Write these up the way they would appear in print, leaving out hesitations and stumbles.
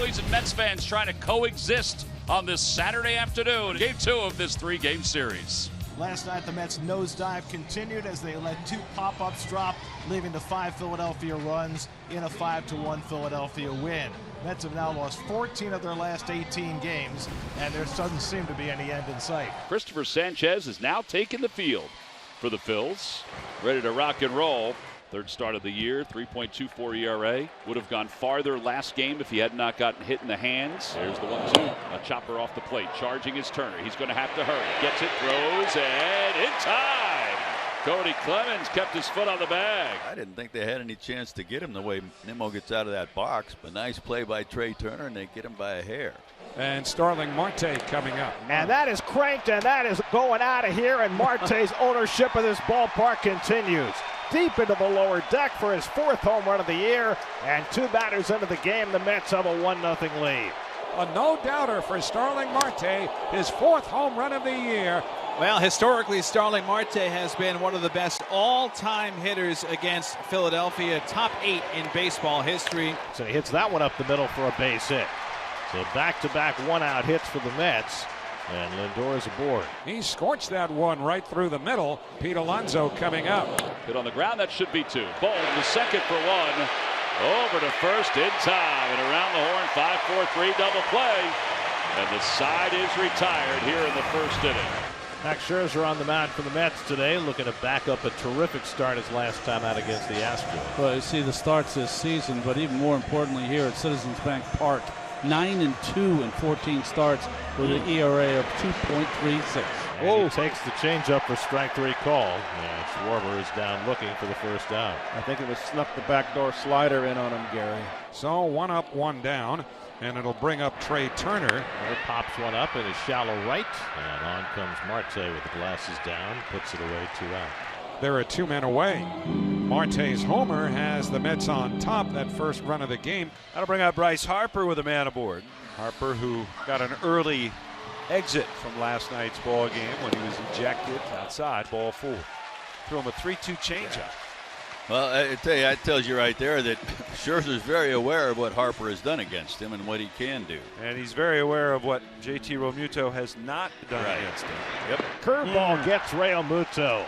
Phillies and Mets fans trying to coexist on this Saturday afternoon. Game 2 of this 3-game series. Last night, the Mets' nosedive continued as they let 2 pop-ups drop, leaving the 5 Philadelphia runs in a 5-1 Philadelphia win. Mets have now lost 14 of their last 18 games, and there doesn't seem to be any end in sight. Christopher Sanchez has now taken the field for the Phils, ready to rock and roll. Third start of the year, 3.24 ERA. Would have gone farther last game if he had not gotten hit in the hands. There's the 1-2. A chopper off the plate, charging his Turner. He's going to have to hurry. Gets it, throws, and in time. Cody Clemens kept his foot on the bag. I didn't think they had any chance to get him the way Nimo gets out of that box, but nice play by Trea Turner, and they get him by a hair. And Starling Marte coming up. And that is cranked, and that is going out of here, and Marte's ownership of this ballpark continues. Deep into the lower deck for his 4th home run of the year, and 2 batters into the game, the Mets have a 1-0 lead. A no-doubter for Starling Marte, his 4th home run of the year. Well, historically, Starling Marte has been one of the best all-time hitters against Philadelphia, top 8 in baseball history. So he hits that one up the middle for a base hit. So back-to-back one-out hits for the Mets, and Lindor is aboard. He scorched that one right through the middle. Pete Alonso coming up. Hit on the ground, that should be 2. Bolton to second for 1. Over to first in time, and around the horn, 5-4-3 double play. And the side is retired here in the first inning. Max Scherzer on the mound for the Mets today, looking to back up a terrific start his last time out against the Astros. Well, you see the starts this season, but even more importantly here at Citizens Bank Park, 9-2 in 14 starts with an ERA of 2.36. He takes the changeup for strike 3 call. And Schwarber is down looking for the first out. I think it was snuck the backdoor slider in on him, Gary. So 1 up, 1 down, and it'll bring up Trea Turner. Miller pops one up in his shallow right, and on comes Marte with the glasses down, puts it away, 2 out. There are 2 men away. Marte's homer has the Mets on top that first run of the game. That'll bring out Bryce Harper with a man aboard. Harper, who got an early exit from last night's ball game when he was ejected outside, ball 4. Threw him a 3-2 changeup. Well, I tell you, that tells you right there that Scherzer's very aware of what Harper has done against him and what he can do. And he's very aware of what JT Realmuto has not done against him. Yep. Curveball gets Realmuto.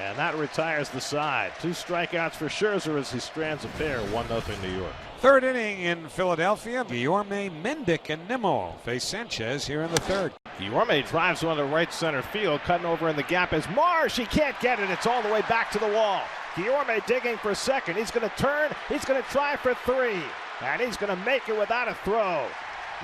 And that retires the side. 2 strikeouts for Scherzer as he strands a pair. 1-0 New York. Third inning in Philadelphia. Guillorme, Mendick, and Nimo face Sanchez here in the 3rd. Guillorme drives one to right center field. Cutting over in the gap is Marsh. He can't get it. It's all the way back to the wall. Guillorme digging for second. He's going to turn. He's going to try for 3. And he's going to make it without a throw.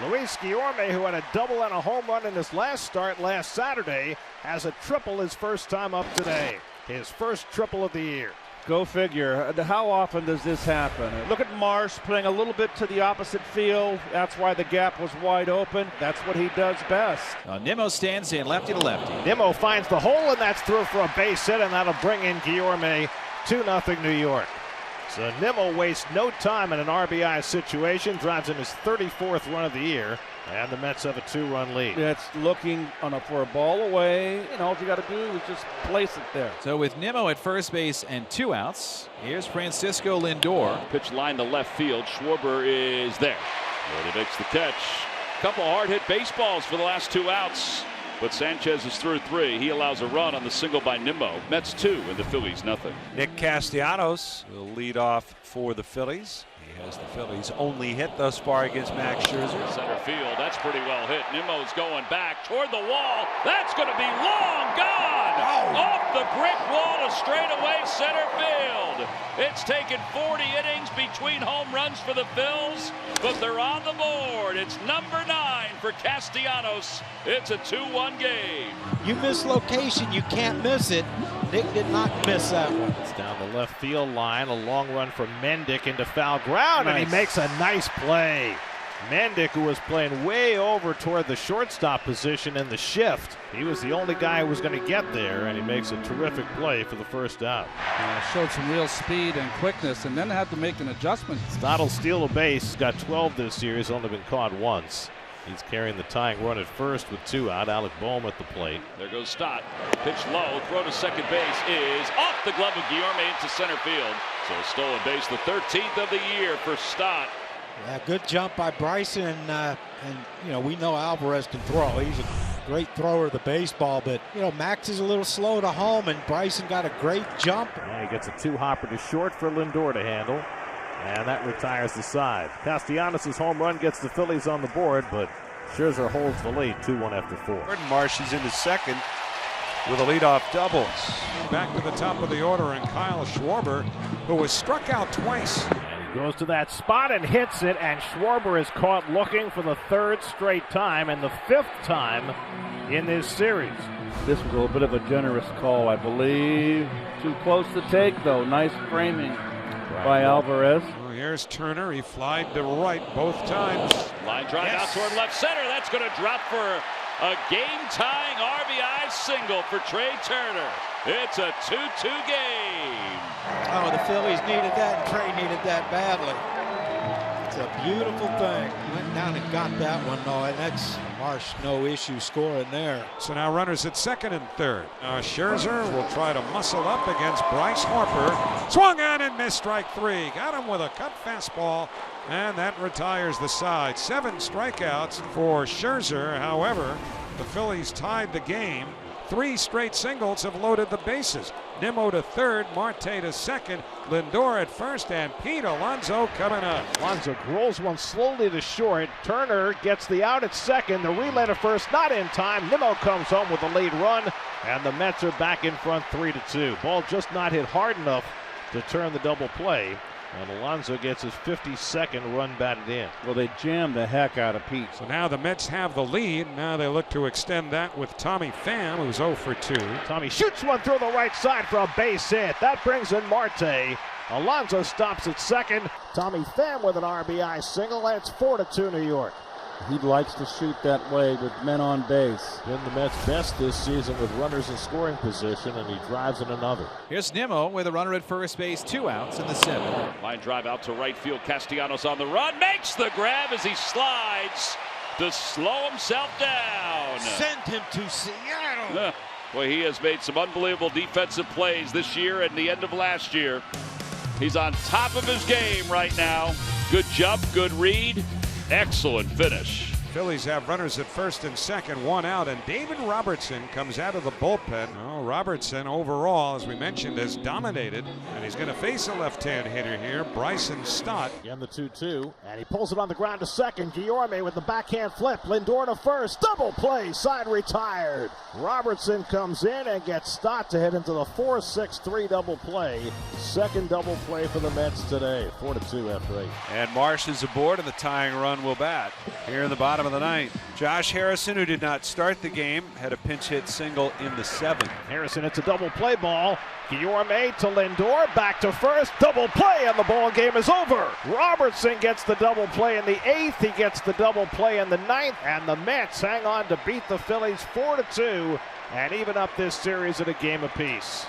Luis Guillorme, who had a double and a home run in his last start last Saturday, has a triple his first time up today. His first triple of the year. Go figure. How often does this happen? Look at Marsh playing a little bit to the opposite field. That's why the gap was wide open. That's what he does best. Nimo stands in lefty to lefty. Nimo finds the hole, and that's through for a base hit, and that'll bring in Guillorme. 2-0 New York. So Nimo wastes no time in an RBI situation, drives in his 34th run of the year, and the Mets have a 2-run lead. It's looking for a ball away, and all you got to do is just place it there. So with Nimo at first base and 2 outs, here's Francisco Lindor. Pitch line to left field. Schwarber is there. And he makes the catch. Couple hard-hit baseballs for the last 2 outs. But Sanchez is through 3. He allows a run on the single by Nimo. Mets 2 and the Phillies nothing. Nick Castellanos will lead off for the Phillies. He has the Phillies' only hit thus far against Max Scherzer. Center field, that's pretty well hit. Nimmo's going back toward the wall. That's going to be long gone. Off the brick wall to straightaway center field. It's taken 40 innings between home runs for the Phils, but they're on the board. It's number 9 for Castellanos. It's a 2-1 game. You miss location, you can't miss it. Nick did not miss that one. It's down the left field line. A long run from Mendick into foul ground, and he makes a nice play. Mendick, who was playing way over toward the shortstop position in the shift. He was the only guy who was going to get there, and he makes a terrific play for the first out. Showed some real speed and quickness, and then had to make an adjustment. Stott'll steal a base. Got 12 this year. He's only been caught once. He's carrying the tying run at first with 2 out. Alec Boehm at the plate. There goes Stott. Pitch low. Throw to second base is off the glove of Guillorme into center field. So stolen base, the 13th of the year for Stott. Yeah, good jump by Bryson, and you know, we know Alvarez can throw. He's a great thrower of the baseball, but you know, Max is a little slow to home, and Bryson got a great jump. And he gets a 2-hopper to short for Lindor to handle, and that retires the side. Castellanos' home run gets the Phillies on the board, but Scherzer holds the lead 2-1 after 4. Jordan Marsh is into second with a leadoff double. Back to the top of the order, and Kyle Schwarber, who was struck out twice. Goes to that spot and hits it, and Schwarber is caught looking for the 3rd straight time and the 5th time in this series. This was a little bit of a generous call, I believe. Too close to take, though. Nice framing by Alvarez. Well, here's Turner. He flied to right both times. Line drive out toward left center. That's going to drop for a game-tying RBI single for Trea Turner. It's a 2-2 game. Oh, the Phillies needed that, and Trea needed that badly. It's a beautiful thing. Went down and got that one, though, and that's Marsh, no issue scoring there. So now runners at second and third. Scherzer will try to muscle up against Bryce Harper. Swung on and missed, strike 3. Got him with a cut fastball, and that retires the side. 7 strikeouts for Scherzer. However, the Phillies tied the game. 3 straight singles have loaded the bases. Nimo to third, Marte to second, Lindor at first, and Pete Alonso coming up. Alonso rolls one slowly to short. Turner gets the out at second. The relay to first, not in time. Nimo comes home with the lead run, and the Mets are back in front 3-2. Ball just not hit hard enough to turn the double play. And Alonso gets his 52nd run batted in. Well, they jammed the heck out of Pete. So now the Mets have the lead. Now they look to extend that with Tommy Pham, who's 0 for 2. Tommy shoots one through the right side for a base hit. That brings in Marte. Alonso stops at second. Tommy Pham with an RBI single, and it's 4-2 New York. He likes to shoot that way with men on base. Been the Mets' best this season with runners in scoring position, and he drives in another. Here's Nimo with a runner at first base, 2 outs in the 7th. Line drive out to right field. Castellanos on the run. Makes the grab as he slides to slow himself down. Send him to Seattle. Well, he has made some unbelievable defensive plays this year and the end of last year. He's on top of his game right now. Good jump, good read. Excellent finish. Phillies have runners at first and second, 1 out, and David Robertson comes out of the bullpen. Oh, Robertson overall, as we mentioned, has dominated, and he's going to face a left-hand hitter here, Bryson Stott. Again, the 2-2, and he pulls it on the ground to second. Guillorme with the backhand flip. Lindor to first. Double play, side retired. Robertson comes in and gets Stott to head into the 4-6-3 double play. Second double play for the Mets today, 4-2 after 8. And Marsh is aboard, and the tying run will bat here in the bottom of the 9th. Josh Harrison, who did not start the game, had a pinch hit single in the 7th. Harrison, it's a double play ball. Guillorme to Lindor, back to first, double play, and the ball game is over. Robertson gets the double play in the 8th. He gets the double play in the 9th, and the Mets hang on to beat the Phillies 4-2 and even up this series at a game apiece.